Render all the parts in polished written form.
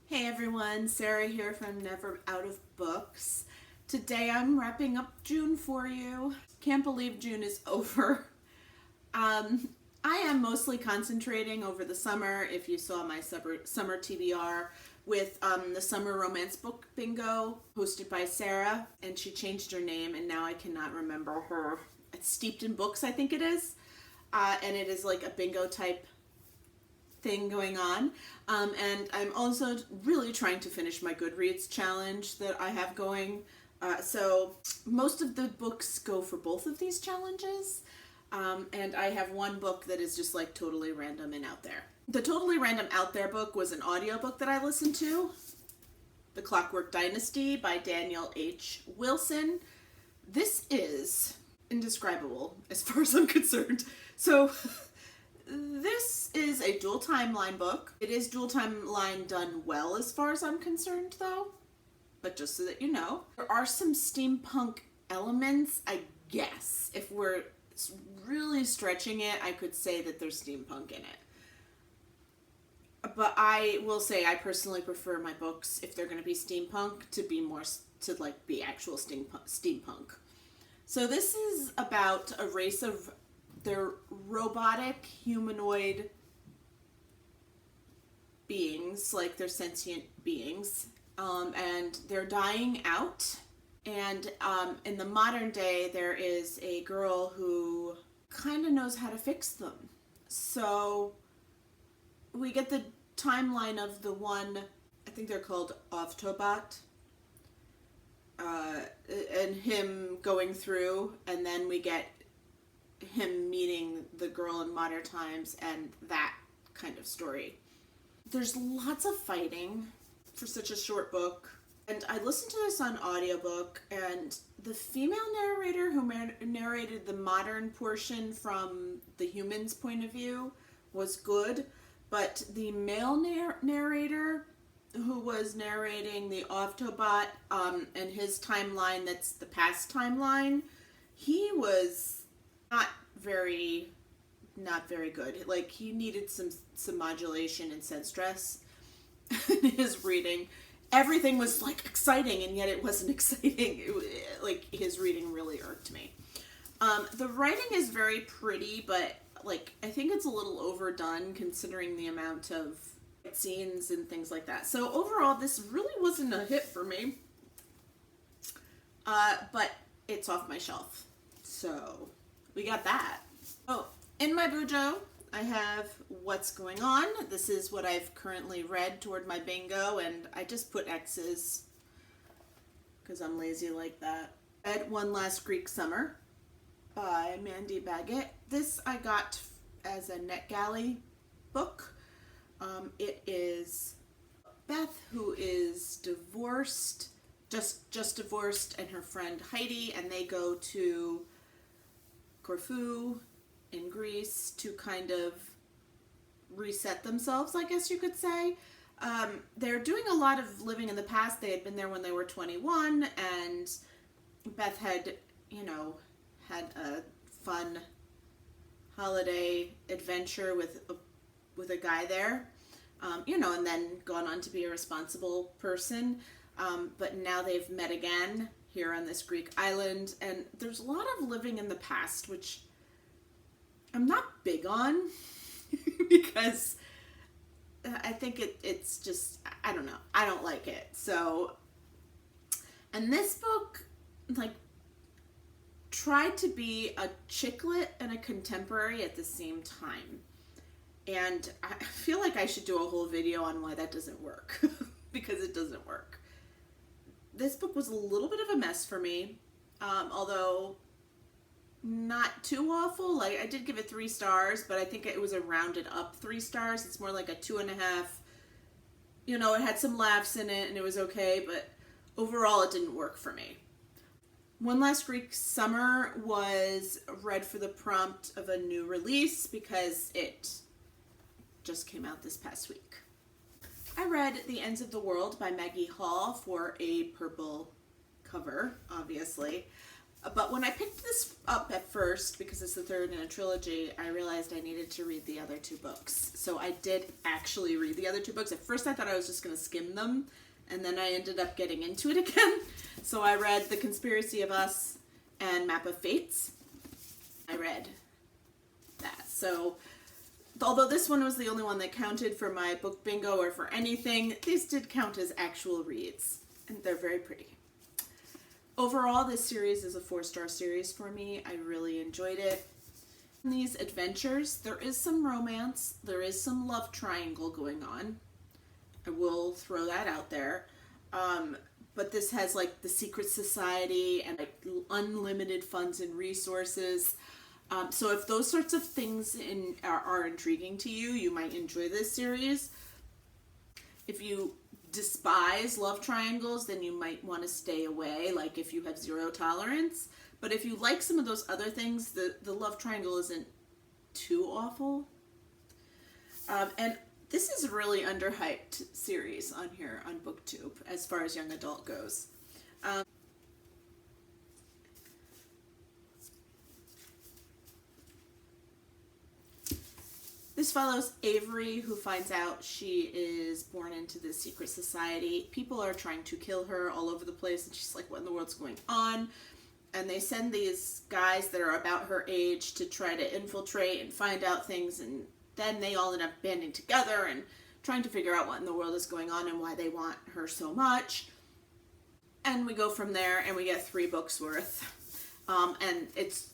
Hey everyone, Sarah here from Never Out of Books. Today I'm wrapping up June for you. Can't believe June is over. I am mostly concentrating over the summer, if you saw my summer TBR, with the Summer Romance Book Bingo hosted by Sarah, and she changed her name and now I cannot remember her. It's Steeped in Books, I think it is. And it is like a bingo type thing going on. And I'm also really trying to finish my Goodreads challenge that I have going. So most of the books go for both of these challenges. And I have one book that is just like totally random and out there. The Totally Random Out There book was an audiobook that I listened to. The Clockwork Dynasty by Daniel H. Wilson. This is indescribable as far as I'm concerned. So this is a dual timeline book. It is dual timeline done well as far as I'm concerned though, but just so that you know. There are some steampunk elements, I guess. If we're really stretching it, I could say that there's steampunk in it. But I will say I personally prefer my books, if they're going to be steampunk, to be more, to like be actual steampunk. So this is about a race of, they're robotic humanoid beings, like they're sentient beings, and they're dying out. And in the modern day, there is a girl who kind of knows how to fix them. So we get the timeline of the one, I think they're called Autobot, and him going through, and then we get him meeting the girl in modern times and that kind of story. There's lots of fighting for such a short book. And I listened to this on audiobook, and the female narrator who narrated the modern portion from the human's point of view was good, but the male narrator who was narrating the Autobot and his timeline, that's the past timeline, he was not very good. Like, he needed some modulation and said stress in his reading. Everything was like exciting, and yet it wasn't exciting. Like, his reading really irked me. The writing is very pretty, but like I think it's a little overdone considering the amount of scenes and things like that. So overall, this really wasn't a hit for me. But it's off my shelf. So we got that. Oh, in my Bujo, I have What's Going On. This is what I've currently read toward my bingo, and I just put X's because I'm lazy like that. Read One Last Greek Summer by Mandy Baggett. This I got as a NetGalley book. It is Beth, who is divorced, just divorced, and her friend Heidi, and they go to Corfu in Greece to kind of reset themselves, I guess you could say. They're doing a lot of living in the past. They had been there when they were 21, and Beth had, had a fun holiday adventure with a guy there, and then gone on to be a responsible person. But now they've met again here on this Greek island, and there's a lot of living in the past, which I'm not big on because I think it's just, I don't know. I don't like it. So, and this book, like, tried to be a chick lit and a contemporary at the same time. And I feel like I should do a whole video on why that doesn't work because it doesn't work. This book was a little bit of a mess for me, although not too awful. Like, I did give it 3 stars, but I think it was a rounded up 3 stars. It's more like a 2.5. It had some laughs in it and it was okay, but overall it didn't work for me. One Last Greek Summer was read for the prompt of a new release because it just came out this past week. I read The Ends of the World by Maggie Hall for a purple cover, obviously. But when I picked this up at first, because it's the third in a trilogy, I realized I needed to read the other two books. So I did actually read the other two books. At first I thought I was just going to skim them, and then I ended up getting into it again. So I read The Conspiracy of Us and Map of Fates. I read that. So although this one was the only one that counted for my book bingo or for anything, these did count as actual reads, and they're very pretty. Overall, this series is a 4-star series for me. I really enjoyed it. In these adventures, there is some romance, there is some love triangle going on. I will throw that out there. But this has like the secret society and like unlimited funds and resources. So if those sorts of things are intriguing to you, you might enjoy this series. If you despise love triangles, then you might want to stay away, like if you have zero tolerance. But if you like some of those other things, the love triangle isn't too awful. And this is a really underhyped series on here on BookTube as far as young adult goes. This follows Avery, who finds out she is born into this secret society. People are trying to kill her all over the place, and she's like, what in the world's going on? And they send these guys that are about her age to try to infiltrate and find out things, and then they all end up banding together and trying to figure out what in the world is going on and why they want her so much. And we go from there, and we get 3 books worth. And it's,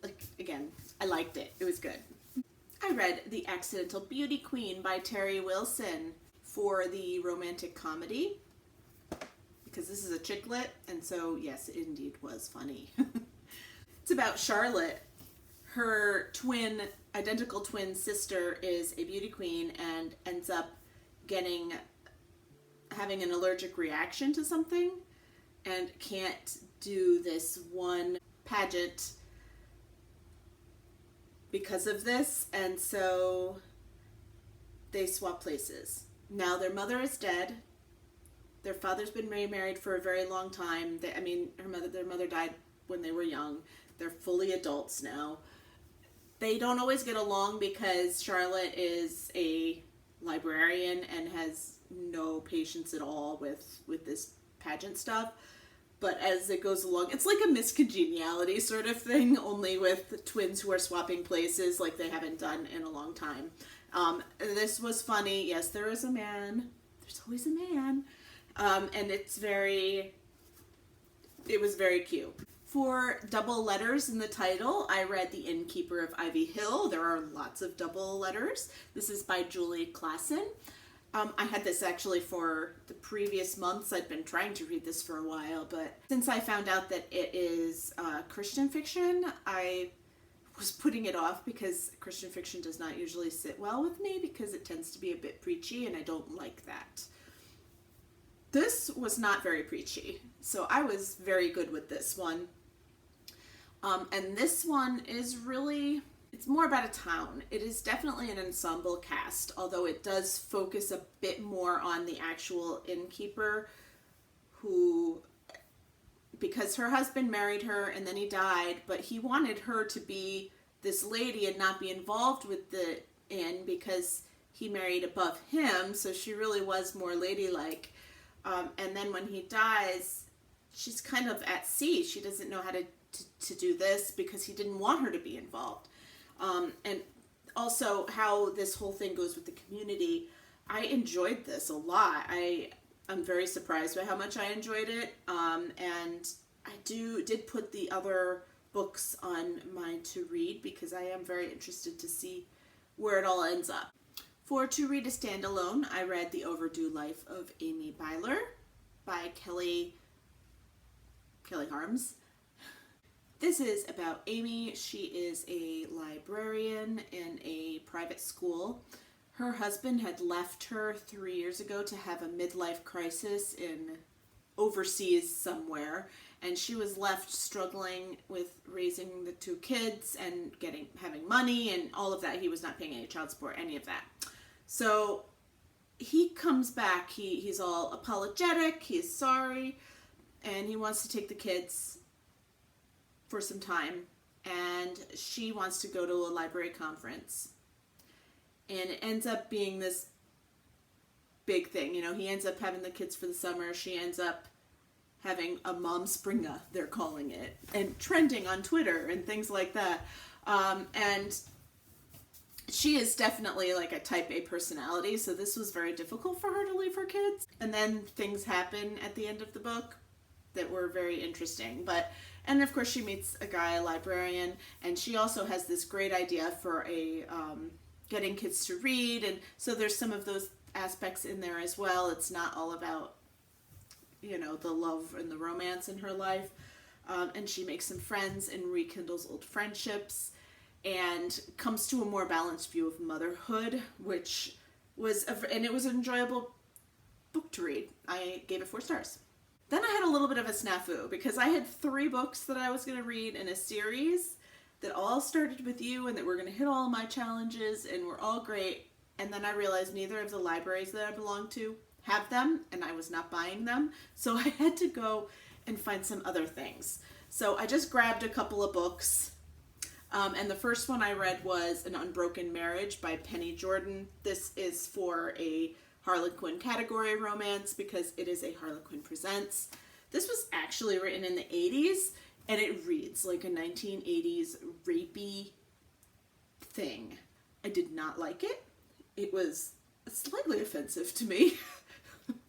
like, again, I liked it. It was good. I read The Accidental Beauty Queen by Terry Wilson for the romantic comedy, because this is a chick lit, and so yes, it indeed was funny. It's about Charlotte. Her identical twin sister is a beauty queen and ends up having an allergic reaction to something and can't do this one pageant because of this, and so they swap places. Now their mother is dead. Their father's been married for a very long time. Their mother died when they were young. They're fully adults now. They don't always get along because Charlotte is a librarian and has no patience at all with this pageant stuff. But as it goes along, it's like a miscongeniality sort of thing, only with twins who are swapping places like they haven't done in a long time. This was funny. Yes, there is a man. There's always a man. And it was very cute. For double letters in the title, I read The Innkeeper of Ivy Hill. There are lots of double letters. This is by Julie Klassen. I had this actually for the previous months. I'd been trying to read this for a while, but since I found out that it is Christian fiction, I was putting it off because Christian fiction does not usually sit well with me because it tends to be a bit preachy, and I don't like that. This was not very preachy, so I was very good with this one. And this one is really, it's more about a town. It is definitely an ensemble cast, although it does focus a bit more on the actual innkeeper who, because her husband married her and then he died, but he wanted her to be this lady and not be involved with the inn because he married above him, so she really was more ladylike. And then when he dies, she's kind of at sea. She doesn't know how to do this because he didn't want her to be involved. And also how this whole thing goes with the community. I enjoyed this a lot. I'm very surprised by how much I enjoyed it. And I did put the other books on mine to read because I am very interested to see where it all ends up. For To Read a Standalone, I read The Overdue Life of Amy Byler by Kelly Harms. This is about Amy. She is a librarian in a private school. Her husband had left her 3 years ago to have a midlife crisis in overseas somewhere, and she was left struggling with raising the 2 kids and having money and all of that. He was not paying any child support, any of that. So he comes back, he's all apologetic, he's sorry, and he wants to take the kids for some time, and she wants to go to a library conference. And it ends up being this big thing. You know, he ends up having the kids for the summer. She ends up having a Momspringa, they're calling it, and trending on Twitter and things like that. And she is definitely like a type A personality, so this was very difficult for her to leave her kids. And then things happen at the end of the book that were very interesting. And of course she meets a guy, a librarian, and she also has this great idea for getting kids to read, and so there's some of those aspects in there as well. It's not all about, you know, the love and the romance in her life. And she makes some friends and rekindles old friendships and comes to a more balanced view of motherhood, which was, and it was an enjoyable book to read. I gave it 4 stars. Then I had a little bit of a snafu because I had 3 books that I was going to read in a series that all started with you and that were going to hit all my challenges and were all great. And then I realized neither of the libraries that I belong to have them, and I was not buying them. So I had to go and find some other things. So I just grabbed a couple of books. And the first one I read was An Unbroken Marriage by Penny Jordan. This is for a Harlequin category romance because it is a Harlequin Presents. This was actually written in the 80s, and it reads like a 1980s rapey thing. I did not like it. It was slightly offensive to me.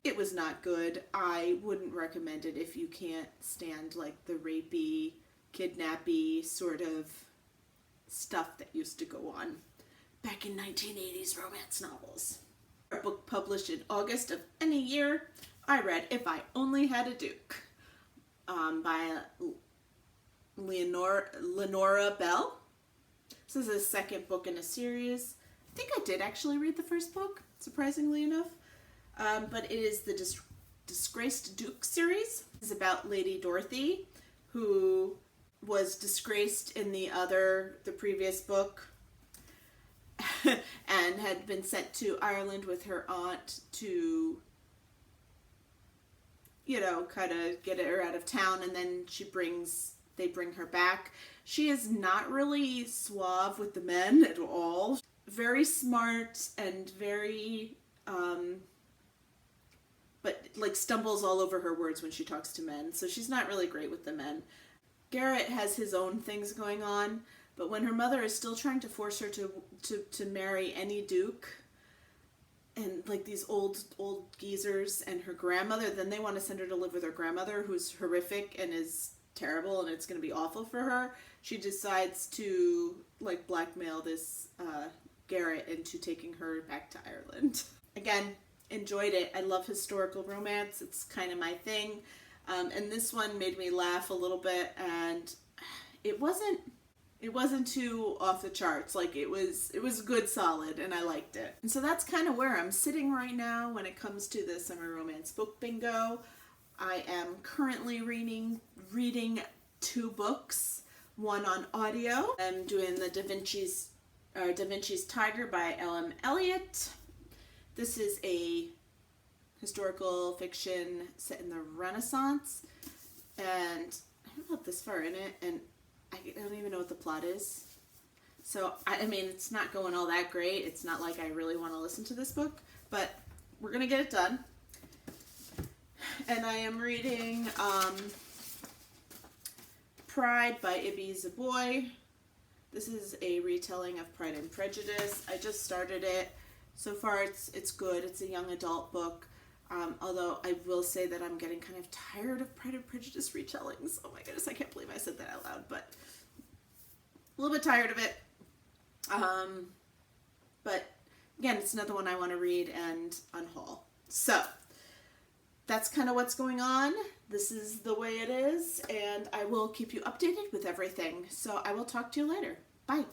It was not good. I wouldn't recommend it if you can't stand like the rapey, kidnappy sort of stuff that used to go on back in 1980s romance novels. A book published in August of any year, I read If I Only Had a Duke by Lenora Bell. This is the second book in a series. I think I did actually read the first book, surprisingly enough. But it is the Disgraced Duke series. It's about Lady Dorothy, who was disgraced in the previous book and had been sent to Ireland with her aunt to, you know, kind of get her out of town, and then they bring her back. She is not really suave with the men at all. Very smart and very, but like stumbles all over her words when she talks to men. So she's not really great with the men. Garrett has his own things going on, but when her mother is still trying to force her to marry any duke, and like these old geezers, and her grandmother, then they want to send her to live with her grandmother, who's horrific and is terrible, and it's going to be awful for her. She decides to like blackmail this Garrett into taking her back to Ireland. Again, enjoyed it. I love historical romance. It's kind of my thing. And this one made me laugh a little bit, and it wasn't too off the charts. Like it was good, solid, and I liked it. And so that's kind of where I'm sitting right now when it comes to the Summer Romance Book Bingo. I am currently reading 2 books, one on audio. I'm doing the Da Vinci's Tiger by L.M. Eliot. This is a historical fiction set in the Renaissance, and I don't know this far in it, and I don't even know what the plot is. So, I mean, it's not going all that great. It's not like I really want to listen to this book, but we're going to get it done. And I am reading Pride by Ibi Zoboi. This is a retelling of Pride and Prejudice. I just started it. So far, it's good. It's a young adult book. Although I will say that I'm getting kind of tired of Pride and Prejudice retellings. Oh my goodness, I can't believe I said that out loud, but a little bit tired of it. But again, it's another one I want to read and unhaul. So that's kind of what's going on. This is the way it is, and I will keep you updated with everything. So I will talk to you later. Bye.